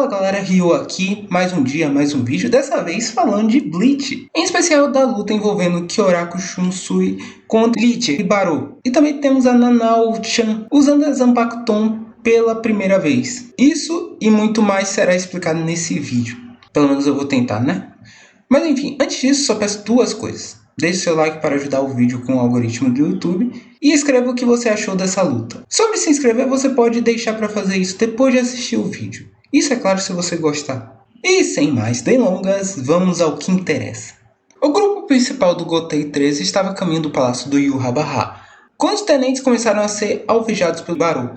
galera, Ryo aqui, mais um dia, mais um vídeo, dessa vez falando de Bleach, em especial da luta envolvendo Kyoraku Shunsui contra Liche e Barou. E também temos a Nanao-chan usando a Zanpakuton pela primeira vez. Isso e muito mais será explicado nesse vídeo, pelo menos eu vou tentar, né? Mas enfim, antes disso só peço duas coisas. Deixe seu like para ajudar o vídeo com o algoritmo do YouTube e escreva o que você achou dessa luta. Sobre se inscrever, você pode deixar para fazer isso depois de assistir o vídeo. Isso é claro se você gostar. E sem mais delongas, vamos ao que interessa. O grupo principal do Gotei 13 estava a caminho do palácio do Yūrabara, quando os tenentes começaram a ser alvejados pelo Barou.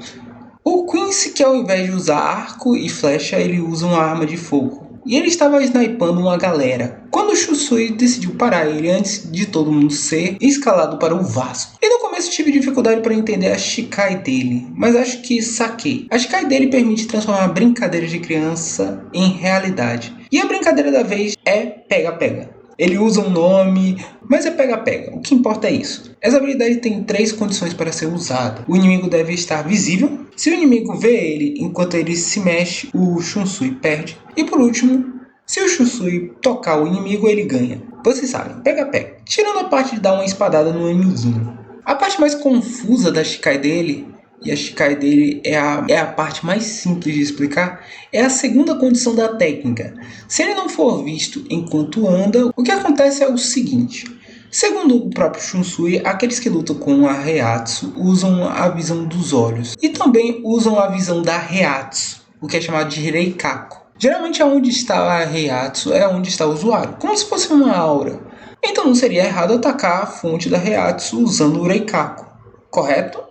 O Quincy, que ao invés de usar arco e flecha, ele usa uma arma de fogo. E ele estava snipando uma galera, quando o Shunsui decidiu parar ele antes de todo mundo ser escalado para o Vasco. E no começo tive dificuldade para entender a Shikai dele, mas acho que saquei. A Shikai dele permite transformar brincadeiras de criança em realidade. E a brincadeira da vez é pega-pega. Ele usa um nome, mas é pega-pega. O que importa é isso. Essa habilidade tem 3 condições para ser usada. O inimigo deve estar visível. Se o inimigo vê ele enquanto ele se mexe, o Shunsui perde. E por último, se o Shunsui tocar o inimigo, ele ganha. Vocês sabem, pega-pega. Tirando a parte de dar uma espadada no amiguinho. A parte mais confusa da Shikai dele, e a Shikai dele é a parte mais simples de explicar, é a segunda condição da técnica. Se ele não for visto enquanto anda, o que acontece é o seguinte. Segundo o próprio Shunsui, aqueles que lutam com a Reiatsu usam a visão dos olhos. E também usam a visão da Reiatsu, o que é chamado de Reikaku. Geralmente onde está a Reiatsu é onde está o usuário, como se fosse uma aura. Então não seria errado atacar a fonte da Reiatsu usando o Reikaku, correto?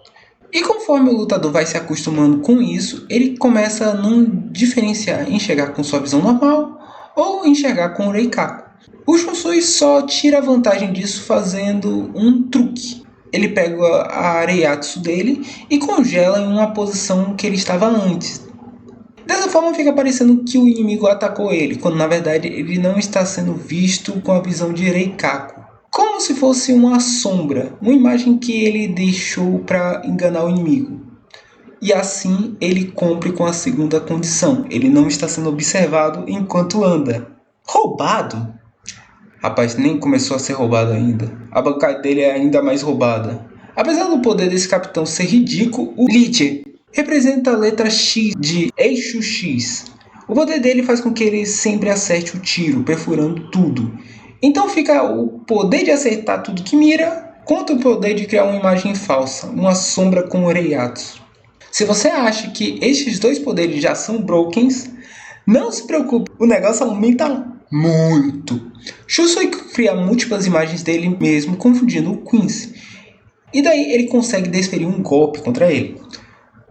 E conforme o lutador vai se acostumando com isso, ele começa a não diferenciar enxergar com sua visão normal ou enxergar com o Reikaku. O Shunsui só tira a vantagem disso fazendo um truque. Ele pega a Reiatsu dele e congela em uma posição que ele estava antes. Dessa forma fica parecendo que o inimigo atacou ele, quando na verdade ele não está sendo visto com a visão de Reikaku. Como se fosse uma sombra, uma imagem que ele deixou para enganar o inimigo. E assim ele cumpre com a segunda condição, ele não está sendo observado enquanto anda. Roubado? Rapaz, nem começou a ser roubado ainda. A bancada dele é ainda mais roubada. Apesar do poder desse capitão ser ridículo, o Liche representa a letra X de Eixo X. O poder dele faz com que ele sempre acerte o tiro, perfurando tudo. Então fica o poder de acertar tudo que mira, contra o poder de criar uma imagem falsa, uma sombra com o Reiatsu. Se você acha que estes dois poderes já são brokens, não se preocupe, o negócio aumenta muito. Shunsui cria múltiplas imagens dele mesmo, confundindo o Quincy. E daí ele consegue desferir um golpe contra ele.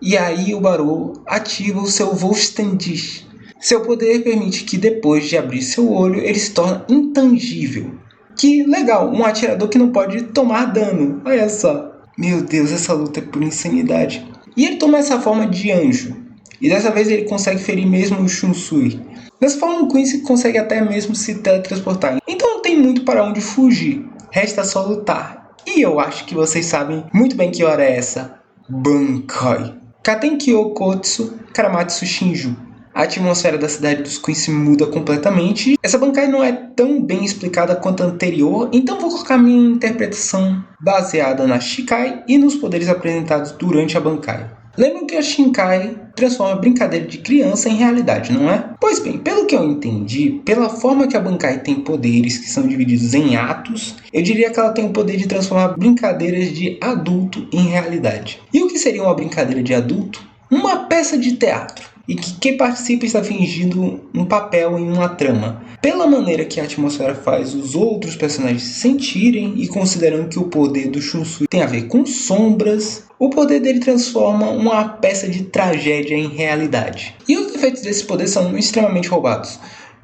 E aí o Barou ativa o seu Vostendish. Seu poder permite que depois de abrir seu olho, ele se torne intangível. Que legal, um atirador que não pode tomar dano. Olha só. Meu Deus, essa luta é por insanidade. E ele toma essa forma de anjo. E dessa vez ele consegue ferir mesmo o Shunsui. Dessa forma o Quincy consegue até mesmo se teletransportar. Então não tem muito para onde fugir. Resta só lutar. E eu acho que vocês sabem muito bem que hora é essa. Bankai. Katenkyo Kotsu Karamatsu Shinju. A atmosfera da cidade dos Quincy muda completamente. Essa Bankai não é tão bem explicada quanto a anterior, então vou colocar minha interpretação baseada na Shikai e nos poderes apresentados durante a Bankai. Lembram que a Shikai transforma a brincadeira de criança em realidade, não é? Pois bem, pelo que eu entendi, pela forma que a Bankai tem poderes que são divididos em atos, eu diria que ela tem o poder de transformar brincadeiras de adulto em realidade. E o que seria uma brincadeira de adulto? Uma peça de teatro. E que quem participa está fingindo um papel em uma trama. Pela maneira que a atmosfera faz os outros personagens se sentirem e considerando que o poder do Shunsui tem a ver com sombras, o poder dele transforma uma peça de tragédia em realidade. E os efeitos desse poder são extremamente roubados.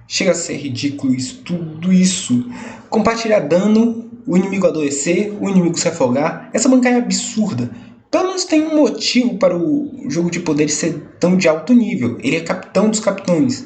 Chega a ser ridículo isso, tudo isso. Compartilhar dano, o inimigo adoecer, o inimigo se afogar. Essa Bankai é absurda. Pelo menos tem um motivo para o jogo de poderes ser tão de alto nível. Ele é capitão dos capitães.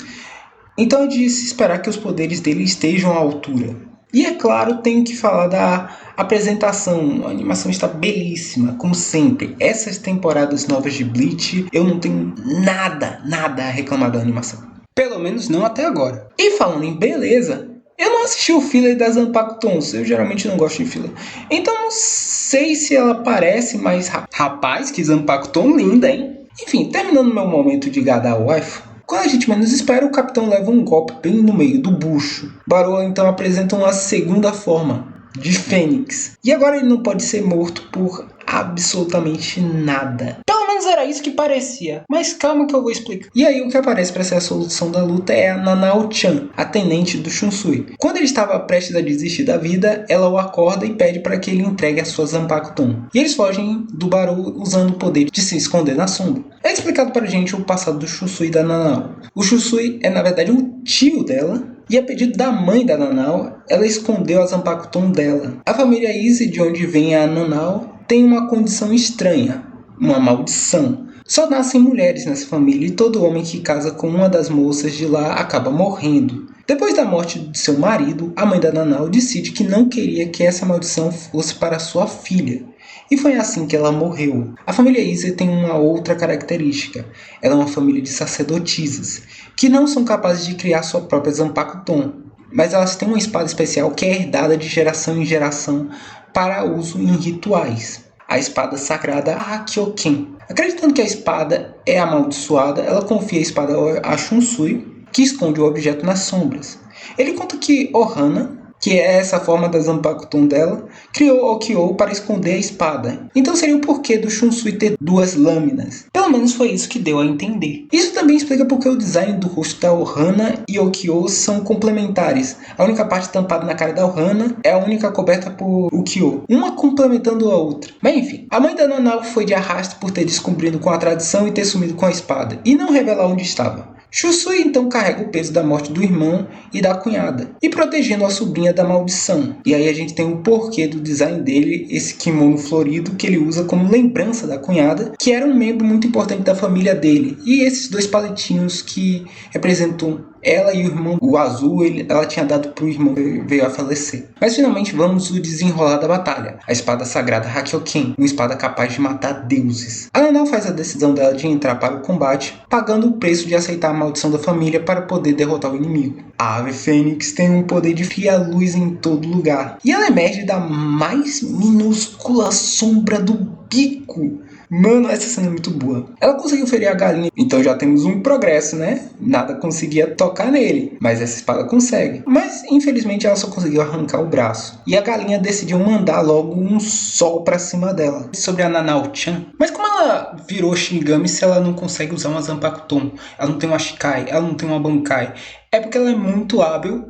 Então é de se esperar que os poderes dele estejam à altura. E é claro, tenho que falar da apresentação. A animação está belíssima, como sempre. Essas temporadas novas de Bleach, eu não tenho nada a reclamar da animação. Pelo menos não até agora. E falando em beleza, eu não assisti o filler das Zanpakuto, eu geralmente não gosto de filler. Então não sei se ela parece, mas rapaz, que Zanpakuto linda, hein? Enfim, terminando meu momento de gadar waifu, quando a gente menos espera, o capitão leva um golpe bem no meio do bucho. Barou então apresenta uma segunda forma, de Fênix. E agora ele não pode ser morto por absolutamente nada. Pelo menos era isso que parecia. Mas calma que eu vou explicar. E aí o que aparece para ser a solução da luta é a Nanao-chan, a tenente do Shunsui. Quando ele estava prestes a desistir da vida, ela o acorda e pede para que ele entregue a sua Zanpakuto. E eles fogem do Barou usando o poder de se esconder na sombra. É explicado para a gente o passado do Shunsui e da Nanao. O Shunsui é na verdade o tio dela. E a pedido da mãe da Nanao, ela escondeu a Zanpakuto dela. A família Izzy, de onde vem a Nanao, tem uma condição estranha, uma maldição. Só nascem mulheres nessa família e todo homem que casa com uma das moças de lá acaba morrendo. Depois da morte de seu marido, a mãe da Nanao decide que não queria que essa maldição fosse para sua filha. E foi assim que ela morreu. A família Izzy tem uma outra característica. Ela é uma família de sacerdotisas, que não são capazes de criar sua própria Zanpakuto. Mas elas têm uma espada especial que é herdada de geração em geração para uso em rituais. A espada sagrada Hakyoken. Acreditando que a espada é amaldiçoada, ela confia a espada a Shunsui, que esconde o objeto nas sombras. Ele conta que Ohana, que é essa forma da Zanpakuto dela, criou Okyo para esconder a espada. Então seria o porquê do Shunsui ter duas lâminas. Pelo menos foi isso que deu a entender. Isso também explica porque o design do rosto da Ohana e Okyo são complementares. A única parte tampada na cara da Ohana é a única coberta por Okyo, uma complementando a outra. Mas enfim, a mãe da Nanao foi de arrasto por ter descobrido com a tradição e ter sumido com a espada, e não revelar onde estava. Shunsui então carrega o peso da morte do irmão e da cunhada, e protegendo a sobrinha da maldição. E aí a gente tem o porquê do design dele, esse kimono florido que ele usa como lembrança da cunhada, que era um membro muito importante da família dele. E esses dois palitinhos que representam ela e o irmão, o azul, ela tinha dado para o irmão que veio a falecer. Mas finalmente vamos o desenrolar da batalha. A espada sagrada Hakyoken, uma espada capaz de matar deuses. A Nanao faz a decisão dela de entrar para o combate, pagando o preço de aceitar a maldição da família para poder derrotar o inimigo. A ave fênix tem um poder de criar luz em todo lugar. E ela emerge da mais minúscula sombra do bico. Mano, essa cena é muito boa. Ela conseguiu ferir a galinha, então já temos um progresso, né? Nada conseguia tocar nele, mas essa espada consegue. Mas, infelizmente, ela só conseguiu arrancar o braço. E a galinha decidiu mandar logo um sol pra cima dela. Sobre a Nanao-chan, mas como ela virou Shinigami se ela não consegue usar uma Zanpakuto? Ela não tem uma Shikai, ela não tem uma Bankai. É porque ela é muito hábil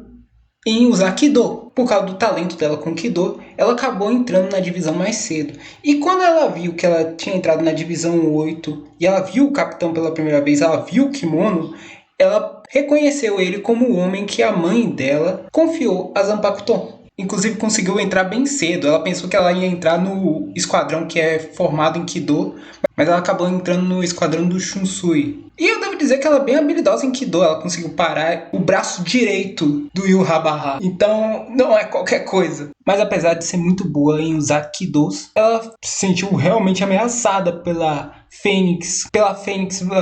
em usar Kido. Por causa do talento dela com Kido, ela acabou entrando na divisão mais cedo. E quando ela viu que ela tinha entrado na divisão 8, e ela viu o capitão pela primeira vez, ela viu o kimono, ela reconheceu ele como o homem que a mãe dela confiou a Zanpakuto. Inclusive conseguiu entrar bem cedo. Ela pensou que ela ia entrar no esquadrão que é formado em Kido, mas ela acabou entrando no esquadrão do Shunsui. E eu devo dizer que ela é bem habilidosa em Kido. Ela conseguiu parar o braço direito do Yūhabaha. Então não é qualquer coisa. Mas apesar de ser muito boa em usar Kidos, ela se sentiu realmente ameaçada pela Fênix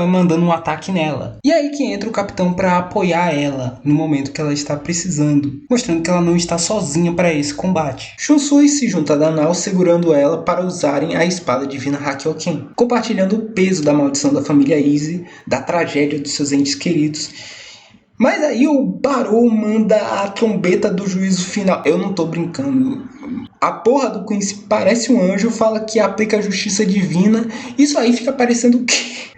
mandando um ataque nela. E aí que entra o capitão para apoiar ela no momento que ela está precisando, mostrando que ela não está sozinha para esse combate. Shunsui se junta a Nanao segurando ela para usarem a espada divina Hakyoken, compartilhando o peso da maldição da família Izzy, da tragédia dos seus entes queridos. Mas aí o Barou manda a trombeta do juízo final. Eu não tô brincando. A porra do Quincy parece um anjo, fala que aplica a justiça divina. Isso aí fica parecendo o quê?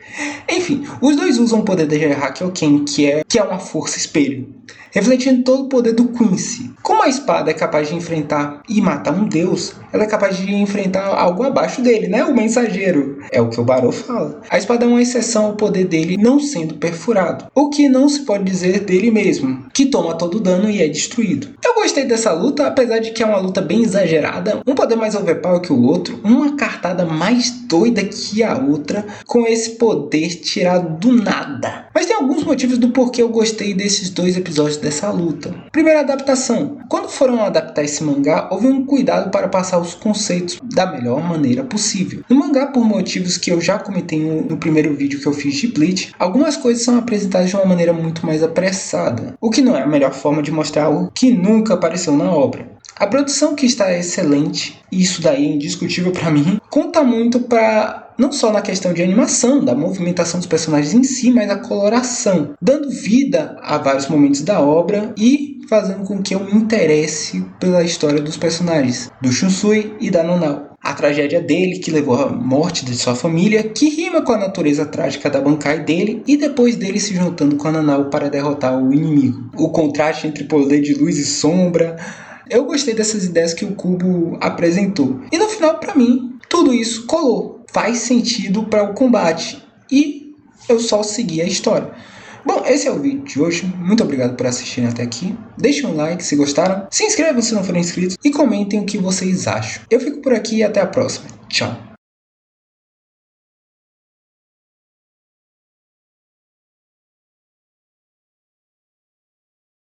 Enfim, os dois usam o poder da Hakyoken, que é uma força espelho, refletindo todo o poder do Quincy. Como a espada é capaz de enfrentar e matar um deus, ela é capaz de enfrentar algo abaixo dele, né? O mensageiro. É o que o Barou fala. A espada é uma exceção ao poder dele não sendo perfurado, o que não se pode dizer dele mesmo, que toma todo o dano e é destruído. Eu gostei dessa luta, apesar de que é uma luta bem exagerada, um poder mais overpower que o outro, uma cartada mais doida que a outra, com esse poder tirado do nada. Mas tem alguns motivos do porquê eu gostei desses 2 episódios dessa luta. Primeira adaptação. Quando foram adaptar esse mangá, houve um cuidado para passar os conceitos da melhor maneira possível. No mangá, por motivos que eu já comentei no primeiro vídeo que eu fiz de Bleach, algumas coisas são apresentadas de uma maneira muito mais apressada, o que não é a melhor forma de mostrar algo que nunca apareceu na obra. A produção que está excelente, e isso daí é indiscutível para mim, conta muito para não só na questão de animação, da movimentação dos personagens em si, mas a coloração, dando vida a vários momentos da obra e fazendo com que eu me interesse pela história dos personagens, do Shunsui e da Nanao. A tragédia dele, que levou à morte de sua família, que rima com a natureza trágica da Bankai dele, e depois dele se juntando com a Nanao para derrotar o inimigo. O contraste entre poder de luz e sombra. Eu gostei dessas ideias que o Kubo apresentou. E no final, para mim, tudo isso colou. Faz sentido para o combate. E eu só segui a história. Bom, esse é o vídeo de hoje. Muito obrigado por assistirem até aqui. Deixem um like se gostaram. Se inscrevam se não forem inscritos. E comentem o que vocês acham. Eu fico por aqui e até a próxima. Tchau.